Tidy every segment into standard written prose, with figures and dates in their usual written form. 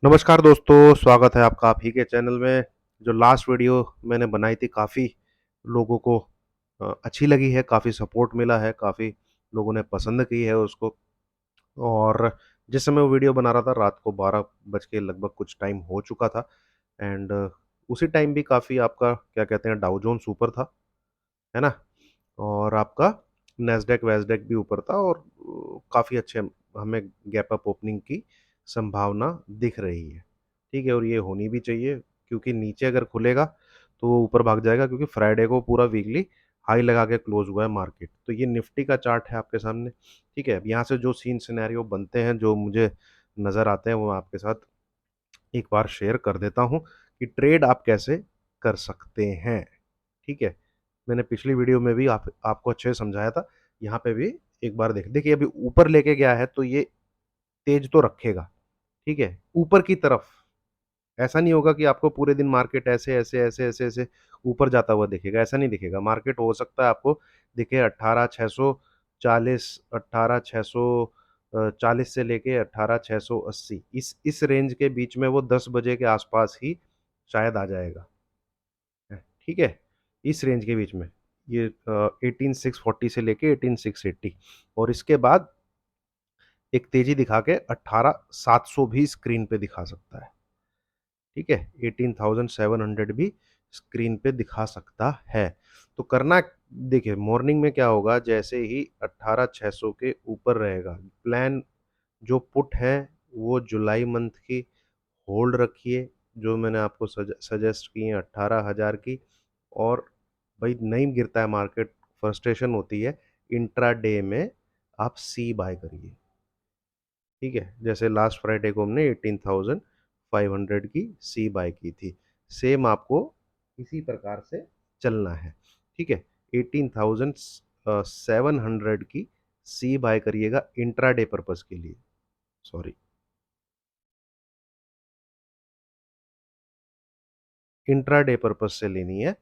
नमस्कार दोस्तों, स्वागत है आपका आप ही के चैनल में। जो लास्ट वीडियो मैंने बनाई थी काफ़ी लोगों को अच्छी लगी है, काफ़ी सपोर्ट मिला है, काफ़ी लोगों ने पसंद की है उसको। और जिस समय वो वीडियो बना रहा था रात को 12 बज के लगभग कुछ टाइम हो चुका था। एंड उसी टाइम भी काफ़ी आपका क्या कहते हैं डाउ जोन्स ऊपर था, है ना? और आपका नैस्डैक वैस्डैक भी ऊपर था और काफ़ी अच्छे हमें गैप अप ओपनिंग की संभावना दिख रही है। ठीक है, और ये होनी भी चाहिए क्योंकि नीचे अगर खुलेगा तो वो ऊपर भाग जाएगा क्योंकि फ्राइडे को पूरा वीकली हाई लगा के क्लोज हुआ है मार्केट। तो ये निफ्टी का चार्ट है आपके सामने। ठीक है, अब यहाँ से जो सीन सिनेरियो बनते हैं, जो मुझे नज़र आते हैं, वो मैं आपके साथ एक बार शेयर कर देता हूँ कि ट्रेड आप कैसे कर सकते हैं। ठीक है, मैंने पिछली वीडियो में भी आपको अच्छे से समझाया था। यहाँ पे भी एक बार देखिए अभी ऊपर लेके गया है तो ये तेज तो रखेगा। ठीक है, ऊपर की तरफ। ऐसा नहीं होगा कि आपको पूरे दिन मार्केट ऐसे ऐसे ऐसे ऐसे ऐसे ऊपर जाता हुआ दिखेगा, ऐसा नहीं दिखेगा। मार्केट हो सकता है आपको दिखे 18,640, 18,640 से लेके 18,680, इस रेंज के बीच में वो 10 बजे के आसपास ही शायद आ जाएगा। ठीक है, इस रेंज के बीच में ये 18,640 से लेके 18,680 और इसके बाद एक तेजी दिखा के 18,700 भी स्क्रीन पे दिखा सकता है। ठीक है, 18,700 भी स्क्रीन पे दिखा सकता है। तो करना देखिए मॉर्निंग में क्या होगा, जैसे ही 18,600 के ऊपर रहेगा प्लान, जो पुट है वो जुलाई मंथ की होल्ड रखिए, जो मैंने आपको सजेस्ट की है 18,000 की। और भाई नहीं गिरता है मार्केट, फ्रस्ट्रेशन होती है, इंट्राडे में आप सी बाय करिए। ठीक है, जैसे लास्ट फ्राइडे को हमने 18,500 की सी बाय की थी, सेम आपको इसी प्रकार से चलना है। ठीक है, 18,700 की सी बाय करिएगा इंट्राडे पर्पस के लिए। सॉरी, इंट्राडे पर्पस से लेनी है,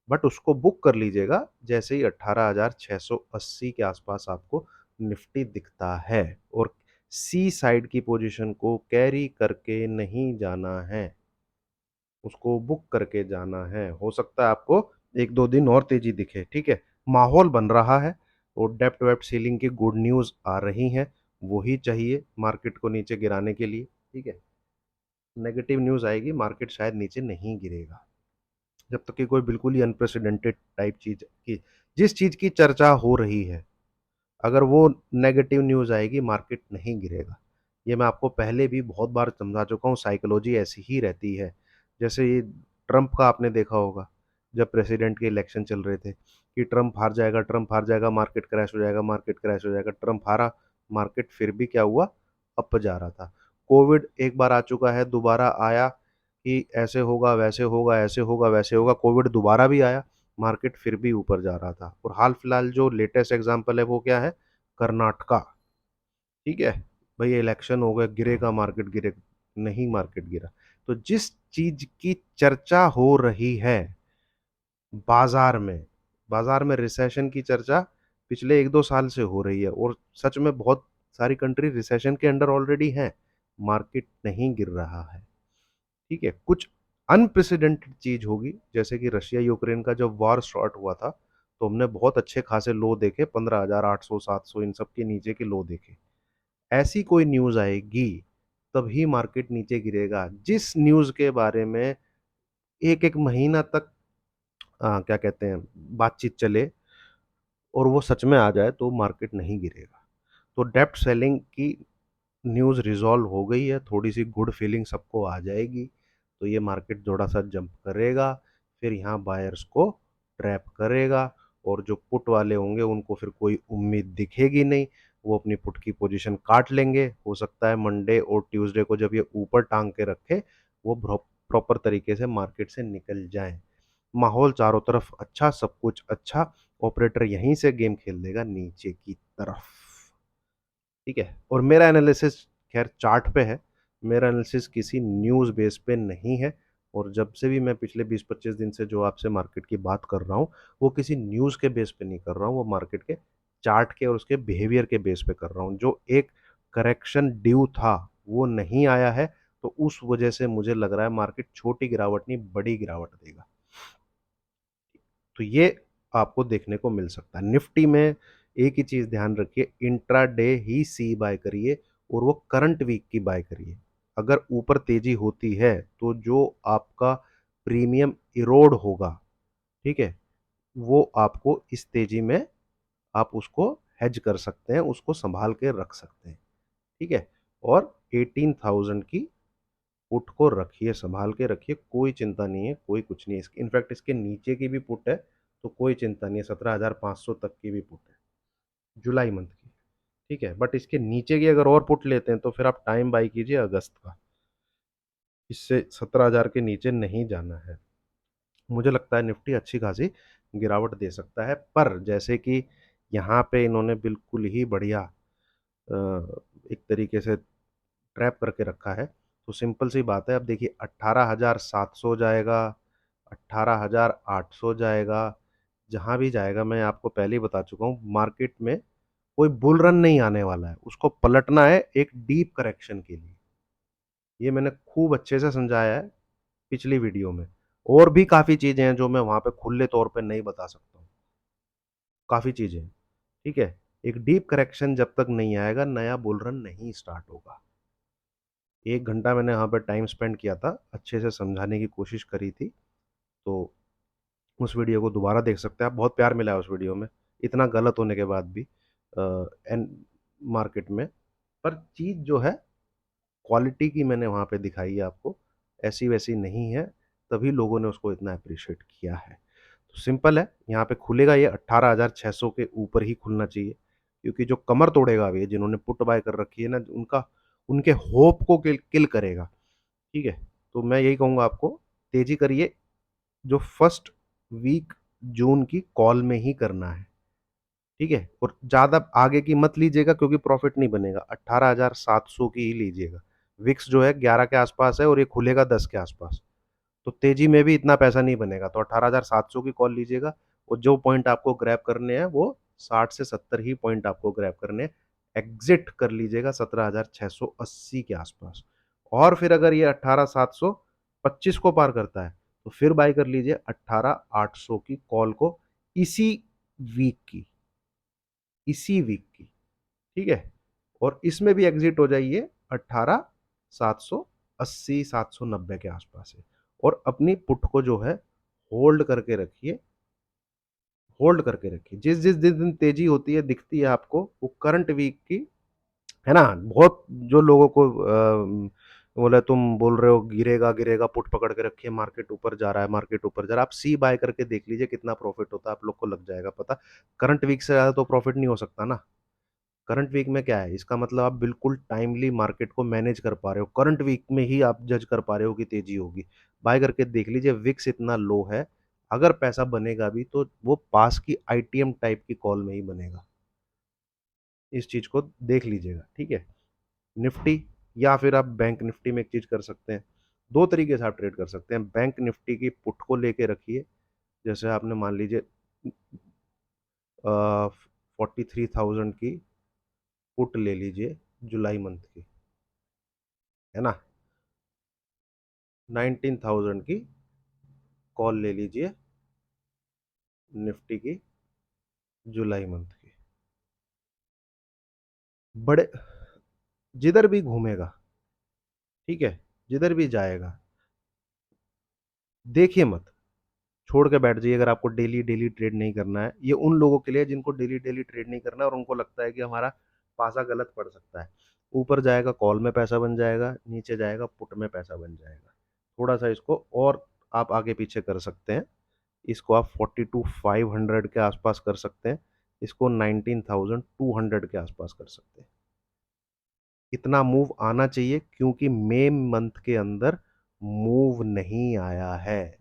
बट उसको बुक कर लीजिएगा जैसे ही 18,680 के आसपास आपको निफ्टी दिखता है। और सी साइड की पोजीशन को कैरी करके नहीं जाना है, उसको बुक करके जाना है। हो सकता है आपको एक दो दिन और तेजी दिखे। ठीक है, माहौल बन रहा है और डेप्ट वेप्ट सीलिंग की गुड न्यूज़ आ रही हैं, वही चाहिए मार्केट को नीचे गिराने के लिए। ठीक है, नेगेटिव न्यूज़ आएगी मार्केट शायद नीचे नहीं गिरेगा जब तक कि कोई बिल्कुल ही अनप्रेसिडेंटेड टाइप चीज की, जिस चीज की चर्चा हो रही है, अगर वो नेगेटिव न्यूज आएगी मार्केट नहीं गिरेगा। ये मैं आपको पहले भी बहुत बार समझा चुका हूँ, साइकोलॉजी ऐसी ही रहती है। जैसे ये ट्रंप का आपने देखा होगा, जब प्रेसिडेंट के इलेक्शन चल रहे थे कि ट्रंप हार जाएगा, ट्रंप हार जाएगा, मार्केट क्रैश हो जाएगा, मार्केट क्रैश हो जाएगा। ट्रंप हारा, मार्केट फिर भी क्या हुआ, अप जा रहा था। कोविड एक बार आ चुका है, दोबारा आया कि ऐसे होगा वैसे होगा, ऐसे होगा वैसे होगा, कोविड दोबारा भी आया, मार्केट फिर भी ऊपर जा रहा था। और हाल फिलहाल जो लेटेस्ट एग्जांपल है वो क्या है, कर्नाटका। ठीक है, भाई इलेक्शन हो गया, गिरेगा मार्केट, गिरेगा नहीं, मार्केट गिरा। तो जिस चीज की चर्चा हो रही है बाजार में, बाजार में रिसेशन की चर्चा पिछले एक दो साल से हो रही है और सच में बहुत सारी कंट्री रिसेशन के अंडर ऑलरेडी हैं, मार्केट नहीं गिर रहा है। ठीक है, कुछ अनप्रेसिडेंटेड चीज होगी, जैसे कि रशिया यूक्रेन का जब वॉर स्टार्ट हुआ था तो हमने बहुत अच्छे खासे लो देखे, 15,800 700 इन सब के नीचे के लो देखे। ऐसी कोई न्यूज आएगी तभी मार्केट नीचे गिरेगा, जिस न्यूज के बारे में एक एक महीना तक क्या कहते हैं बातचीत चले और वो सच में आ जाए तो मार्केट नहीं गिरेगा। तो डेप्ट सेलिंग की न्यूज़ रिजॉल्व हो गई है, थोड़ी सी गुड फीलिंग सबको आ जाएगी तो ये मार्केट थोड़ा सा जंप करेगा, फिर यहाँ बायर्स को ट्रैप करेगा। और जो पुट वाले होंगे उनको फिर कोई उम्मीद दिखेगी नहीं, वो अपनी पुट की पोजीशन काट लेंगे। हो सकता है मंडे और ट्यूसडे को जब ये ऊपर टांग के रखे, वो प्रॉपर तरीके से मार्केट से निकल जाए। माहौल चारों तरफ अच्छा, सब कुछ अच्छा, ऑपरेटर यहीं से गेम खेल देगा नीचे की तरफ। ठीक है, और मेरा एनालिसिस खैर चार्ट पे है, मेरा एनालिसिस किसी न्यूज़ बेस पे नहीं है। और जब से भी मैं पिछले 20-25 दिन से जो आपसे मार्केट की बात कर रहा हूँ, वो किसी न्यूज़ के बेस पे नहीं कर रहा हूँ, वो मार्केट के चार्ट के और उसके बिहेवियर के बेस पे कर रहा हूँ। जो एक करेक्शन ड्यू था वो नहीं आया है, तो उस वजह से मुझे लग रहा है मार्केट छोटी गिरावट नहीं बड़ी गिरावट देगा। तो ये आपको देखने को मिल सकता है। निफ्टी में एक ही चीज़ ध्यान रखिए, इंट्राडे ही सी बाय करिए और वो करंट वीक की बाय करिए। अगर ऊपर तेजी होती है तो जो आपका प्रीमियम इरोड होगा, ठीक है, वो आपको इस तेजी में आप उसको हेज कर सकते हैं, उसको संभाल के रख सकते हैं, ठीक है। और 18,000 की पुट को रखिए, संभाल के रखिए, कोई चिंता नहीं है, कोई कुछ नहीं है। इनफैक्ट इसके नीचे की भी पुट है तो कोई चिंता नहीं है, 17,500 तक की भी पुट है जुलाई मंथ की, ठीक है। बट इसके नीचे की अगर और पुट लेते हैं तो फिर आप टाइम बाई कीजिए अगस्त का, इससे 17,000 के नीचे नहीं जाना है। मुझे लगता है निफ्टी अच्छी खासी गिरावट दे सकता है, पर जैसे कि यहाँ पे इन्होंने बिल्कुल ही बढ़िया एक तरीके से ट्रैप करके रखा है। तो सिंपल सी बात है, अब देखिए 18,700 जाएगा, 18,800 जाएगा, जहाँ भी जाएगा मैं आपको पहले ही बता चुका हूँ मार्केट में कोई बुल रन नहीं आने वाला है, उसको पलटना है एक डीप करेक्शन के लिए। ये मैंने खूब अच्छे से समझाया है पिछली वीडियो में। और भी काफ़ी चीज़ें हैं जो मैं वहाँ पे खुले तौर पे नहीं बता सकता हूँ, काफ़ी चीज़ें हैं, ठीक है। एक डीप करेक्शन जब तक नहीं आएगा नया बुल रन नहीं स्टार्ट होगा। 1 घंटा मैंने वहाँ पे टाइम स्पेंड किया था, अच्छे से समझाने की कोशिश करी थी। तो उस वीडियो को दोबारा देख सकते हैं आप, बहुत प्यार मिला है उस वीडियो में, इतना गलत होने के बाद भी एन मार्केट में। पर चीज़ जो है क्वालिटी की मैंने वहाँ पे दिखाई है आपको, ऐसी वैसी नहीं है, तभी लोगों ने उसको इतना अप्रिशिएट किया है। तो सिंपल है, यहाँ पे खुलेगा ये 18,600 के ऊपर ही खुलना चाहिए, क्योंकि जो कमर तोड़ेगा अभी जिन्होंने पुट बाय कर रखी है ना, उनका उनके होप को किल करेगा, ठीक है। तो मैं यही कहूँगा आपको, तेजी करिए, जो फर्स्ट वीक जून की कॉल में ही करना है, ठीक है। और ज़्यादा आगे की मत लीजिएगा क्योंकि प्रॉफिट नहीं बनेगा, 18,700 की ही लीजिएगा। विक्स जो है 11 के आसपास है और ये खुलेगा 10 के आसपास, तो तेजी में भी इतना पैसा नहीं बनेगा, तो 18,700 की कॉल लीजिएगा। और जो पॉइंट आपको ग्रैब करने हैं वो 60 से 70 ही पॉइंट आपको ग्रैब करने हैं। एग्जिट कर लीजिएगा 17,680 के आसपास। और फिर अगर ये 18,725 को पार करता है तो फिर बाय कर लीजिए 18,800 की कॉल को, इसी वीक की, इसी वीक की, ठीक है। और इसमें भी एग्जिट हो जाइए 18,780 790 के आसपास है। और अपनी पुट को जो है होल्ड करके रखिए, होल्ड करके रखिए। जिस जिस दिन तेजी होती है दिखती है आपको, वो करंट वीक की, है ना। बहुत जो लोगों को बोले तुम बोल रहे हो गिरेगा गिरेगा, पुट पकड़ के रखिए, मार्केट ऊपर जा रहा है, मार्केट ऊपर जा रहा है, आप सी बाय करके देख लीजिए कितना प्रॉफिट होता है, आप लोग को लग जाएगा पता। करंट वीक से ज़्यादा तो प्रॉफिट नहीं हो सकता ना। करंट वीक में क्या है, इसका मतलब आप बिल्कुल टाइमली मार्केट को मैनेज कर पा रहे हो, करंट वीक में ही आप जज कर पा रहे हो कि तेजी होगी। बाय करके देख लीजिए, विक्स इतना लो है, अगर पैसा बनेगा भी तो वो पास की आईटीएम टाइप की कॉल में ही बनेगा। इस चीज को देख लीजिएगा, ठीक है। निफ्टी, या फिर आप बैंक निफ्टी में एक चीज कर सकते हैं, दो तरीके से आप ट्रेड कर सकते हैं। बैंक निफ्टी की पुट को लेके रखिए, जैसे आपने मान लीजिए 43,000 की पुट ले लीजिए जुलाई मंथ की, है ना। 19,000 की कॉल ले लीजिए निफ्टी की जुलाई मंथ की। बड़े जिधर भी घूमेगा, ठीक है, जिधर भी जाएगा, देखिए मत, छोड़ के बैठ जाइए। अगर आपको डेली डेली ट्रेड नहीं करना है, ये उन लोगों के लिए जिनको डेली डेली ट्रेड नहीं करना है और उनको लगता है कि हमारा पासा गलत पड़ सकता है। ऊपर जाएगा कॉल में पैसा बन जाएगा, नीचे जाएगा पुट में पैसा बन जाएगा। थोड़ा सा इसको और आप आगे पीछे कर सकते हैं, इसको आप 42,500 के आसपास कर सकते हैं, इसको 19,200 के आसपास कर सकते हैं। इतना मूव आना चाहिए क्योंकि मई मंथ के अंदर मूव नहीं आया है।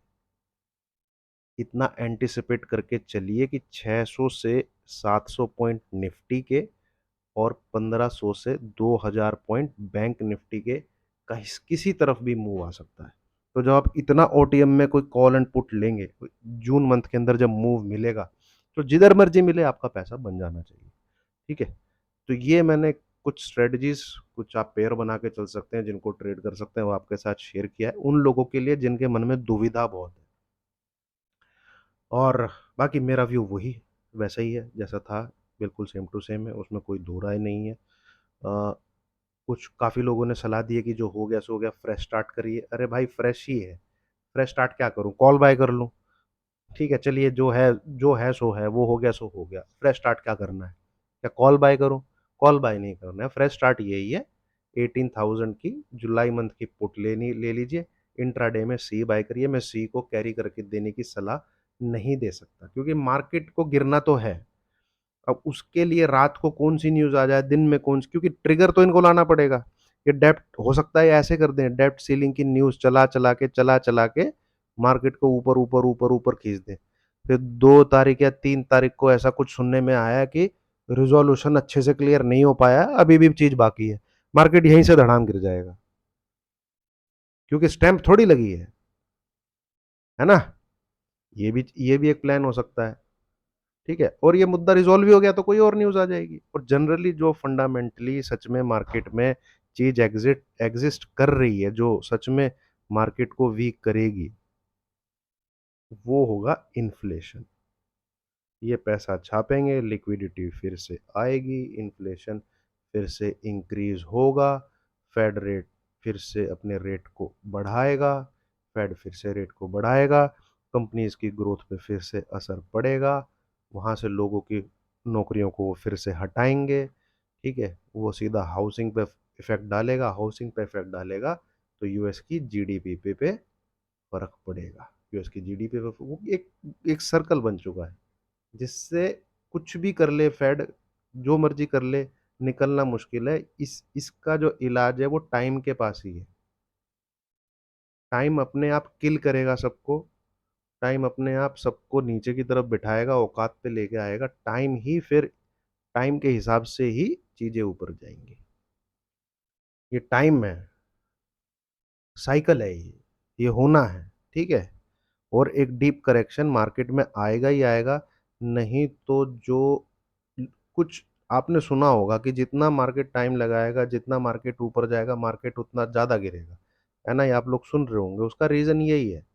इतना एंटिसिपेट करके चलिए कि 600 से 700 पॉइंट निफ्टी के और 1500 से 2000 पॉइंट बैंक निफ्टी के किसी तरफ भी मूव आ सकता है। तो जब आप इतना ओटीएम में कोई कॉल एंड पुट लेंगे, जून मंथ के अंदर जब मूव मिलेगा, तो जिधर मर्जी मिले आपका पैसा बन जाना चाहिए, ठीक है। तो ये मैंने कुछ स्ट्रेटजीज, कुछ आप पेयर बना के चल सकते हैं, जिनको ट्रेड कर सकते हैं, वो आपके साथ शेयर किया है उन लोगों के लिए जिनके मन में दुविधा बहुत है। और बाकी मेरा व्यू वही वैसा ही है जैसा था, बिल्कुल सेम टू सेम है, उसमें कोई दो राय नहीं है। कुछ काफ़ी लोगों ने सलाह दी है कि जो हो गया सो हो गया, फ्रेश स्टार्ट करिए। अरे भाई फ्रेश ही है, फ्रेश स्टार्ट क्या करूँ, कॉल बाय कर लूँ। ठीक है चलिए, जो है सो है, वो हो गया सो हो गया, फ्रेश स्टार्ट क्या करना है, क्या कॉल बाय करूँ? कॉल बाय नहीं करना है, फ्रेश स्टार्ट यही है। 18,000 की जुलाई मंथ की पुट लेनी ले लीजिए, इंट्राडे में सी बाय करिए। मैं सी को कैरी करके देने की सलाह नहीं दे सकता, क्योंकि मार्केट को गिरना तो है। अब उसके लिए रात को कौन सी न्यूज़ आ जाए, दिन में कौन सी, क्योंकि ट्रिगर तो इनको लाना पड़ेगा। ये डेब्ट हो सकता है ऐसे कर दें, डेब्ट सीलिंग की न्यूज़ चला चला के मार्केट को ऊपर ऊपर ऊपर ऊपर खींच दें। फिर 2 तारीख या 3 तारीख को ऐसा कुछ सुनने में आया कि रिजोल्यूशन अच्छे से क्लियर नहीं हो पाया, अभी भी चीज बाकी है, मार्केट यहीं से धड़ाम गिर जाएगा, क्योंकि स्टैंप थोड़ी लगी है ना। ये भी एक प्लान हो सकता है। ठीक है, और ये मुद्दा रिजॉल्व भी हो गया तो कोई और न्यूज आ जाएगी। और जनरली जो फंडामेंटली सच में मार्केट में चीज एग्जिस्ट कर रही है, जो सच में मार्केट को वीक करेगी, वो होगा इन्फ्लेशन। ये पैसा छापेंगे, लिक्विडिटी फिर से आएगी, इन्फ्लेशन फिर से इंक्रीज होगा, फेड रेट फिर से अपने रेट को बढ़ाएगा, फेड फिर से रेट को बढ़ाएगा, कंपनीज की ग्रोथ पे फिर से असर पड़ेगा, वहाँ से लोगों की नौकरियों को वो फिर से हटाएंगे। ठीक है, वो सीधा हाउसिंग पे इफेक्ट डालेगा, हाउसिंग पे इफेक्ट डालेगा तो यूएस की जीडीपी पे फर्क पड़ेगा। यूएस की जीडीपी पे वो एक एक सर्कल बन चुका है, जिससे कुछ भी कर ले फेड, जो मर्जी कर ले, निकलना मुश्किल है। इसका जो इलाज है वो टाइम के पास ही है। टाइम अपने आप किल करेगा सबको, टाइम अपने आप सबको नीचे की तरफ बिठाएगा, औकात पे लेके आएगा। टाइम ही फिर, टाइम के हिसाब से ही चीजें ऊपर जाएंगी। ये टाइम है, साइकिल है, ये होना है। ठीक है, और एक डीप करेक्शन मार्केट में आएगा ही आएगा। नहीं तो जो कुछ आपने सुना होगा कि जितना मार्केट टाइम लगाएगा, जितना मार्केट ऊपर जाएगा, मार्केट उतना ज़्यादा गिरेगा, है ना। ये आप लोग सुन रहे होंगे, उसका रीज़न यही है।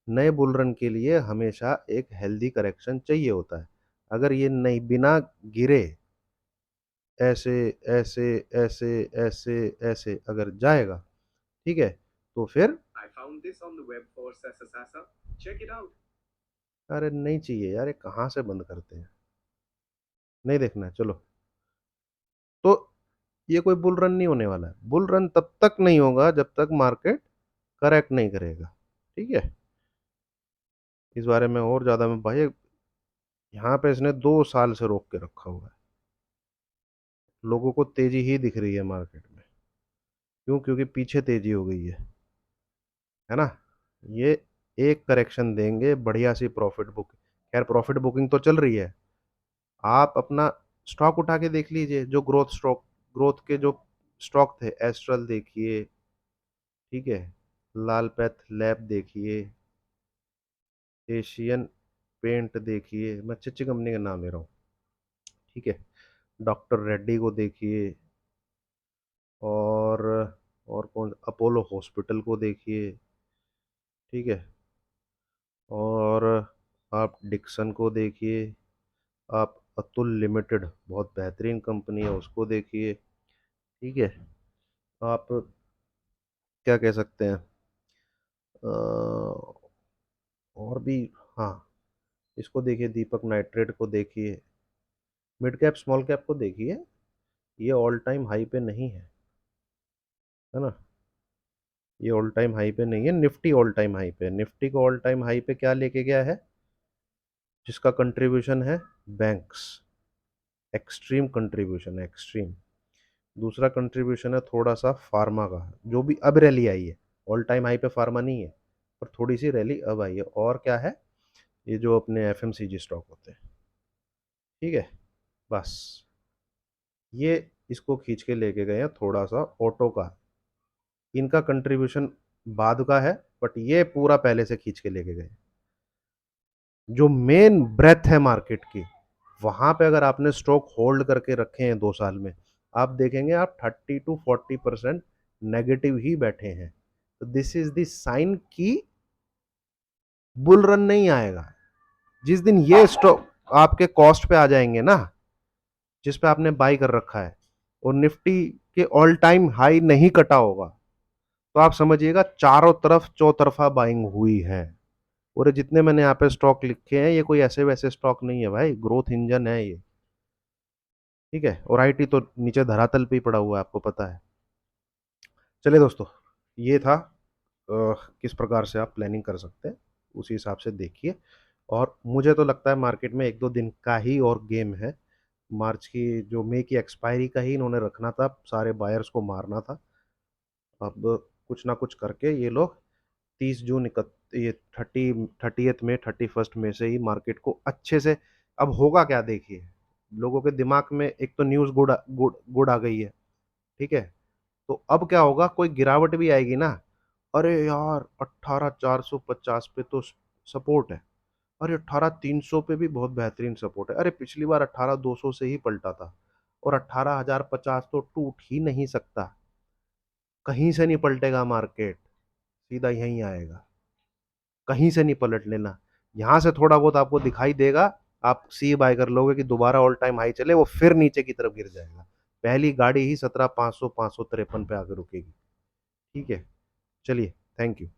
नए बुल रन के लिए हमेशा एक हेल्दी करेक्शन चाहिए होता है। अगर ये नहीं, बिना गिरे ऐसे ऐसे ऐसे ऐसे ऐसे अगर जाएगा, ठीक है, तो फिर अरे नहीं चाहिए यार, ये कहाँ से बंद करते हैं, नहीं देखना है चलो। तो ये कोई बुल रन नहीं होने वाला है। बुल रन तब तक नहीं होगा जब तक मार्केट करेक्ट नहीं करेगा। ठीक है, इस बारे में और ज्यादा में भाई, यहाँ पे इसने 2 साल से रोक के रखा हुआ है। लोगों को तेजी ही दिख रही है मार्केट में, क्यों? क्योंकि पीछे तेजी हो गई है ना। ये एक करेक्शन देंगे, बढ़िया सी प्रॉफिट बुक, खैर प्रॉफिट बुकिंग तो चल रही है। आप अपना स्टॉक उठा के देख लीजिए, जो ग्रोथ स्टॉक, ग्रोथ के जो स्टॉक थे, एस्ट्रल देखिए, ठीक है, लाल पैथ लैब देखिए, एशियन पेंट देखिए, मैं अच्छी अच्छी कंपनी का नाम ले रहा हूँ। ठीक है, डॉक्टर रेड्डी को देखिए, और कौन, अपोलो हॉस्पिटल को देखिए। ठीक है, और आप डिक्सन को देखिए, आप अतुल लिमिटेड, बहुत बेहतरीन कंपनी है, उसको देखिए। ठीक है, आप क्या कह सकते हैं, और भी, हाँ, इसको देखिए, दीपक नाइट्रेट को देखिए, मिड कैप स्मॉल कैप को देखिए, ये ऑल टाइम हाई पे नहीं है ना। ये ऑल टाइम हाई पे नहीं है, निफ्टी ऑल टाइम हाई पे। निफ्टी को ऑल टाइम हाई पे क्या लेके गया है? जिसका कंट्रीब्यूशन है बैंक्स, एक्सट्रीम कंट्रीब्यूशन है, एक्सट्रीम। दूसरा कंट्रीब्यूशन है थोड़ा सा फार्मा का, जो भी अब रैली आई है। ऑल टाइम हाई पे फार्मा नहीं है, पर थोड़ी सी रैली अब आई है। और क्या है? ये जो अपने एफएमसीजी स्टॉक होते हैं। ठीक है, बस ये इसको खींच के लेके गए हैं। थोड़ा सा ऑटो का, इनका कंट्रीब्यूशन बाद का है, बट ये पूरा पहले से खींच के लेके गए। जो मेन ब्रेथ है मार्केट की, वहां पे अगर आपने स्टॉक होल्ड करके रखे हैं 2 साल में, आप देखेंगे आप 30 to 40% नेगेटिव ही बैठे हैं। तो दिस इज द साइन कि बुल रन नहीं आएगा। जिस दिन ये स्टॉक आपके कॉस्ट पे आ जाएंगे ना, जिस पे आपने बाई कर रखा है, और निफ्टी के ऑल टाइम हाई नहीं कटा होगा, तो आप समझिएगा चारों तरफ चौतरफा बाइंग हुई है। और जितने मैंने यहाँ पे स्टॉक लिखे हैं, ये कोई ऐसे वैसे स्टॉक नहीं है भाई, ग्रोथ इंजन है ये। ठीक है, और आईटी तो नीचे धरातल पे ही पड़ा हुआ है, आपको पता है। चलिए दोस्तों, ये था किस प्रकार से आप प्लानिंग कर सकते हैं, उसी हिसाब से देखिए। और मुझे तो लगता है मार्केट में एक दो दिन का ही और गेम है। मार्च की जो मई की एक्सपायरी का ही इन्होंने रखना था, सारे बायर्स को मारना था। अब कुछ ना कुछ करके ये लोग 30 जून ये 31 में से ही मार्केट को अच्छे से, अब होगा क्या देखिए। लोगों के दिमाग में एक तो न्यूज़ गुड आ गई है। ठीक है, तो अब क्या होगा, कोई गिरावट भी आएगी ना, अरे यार 18,450 पे तो सपोर्ट है, अरे 18,300 पे भी बहुत बेहतरीन सपोर्ट है, अरे पिछली बार 18,200 से ही पलटा था, और 18,050 तो टूट ही नहीं सकता। कहीं से नहीं पलटेगा मार्केट, सीधा यहीं आएगा। कहीं से नहीं पलट लेना। यहाँ से थोड़ा बहुत आपको दिखाई देगा, आप सी बाय कर लोगे कि दोबारा ऑल टाइम हाई चले, वो फिर नीचे की तरफ गिर जाएगा। पहली गाड़ी ही 17,500 553 पे आकर रुकेगी। ठीक है, चलिए, थैंक यू।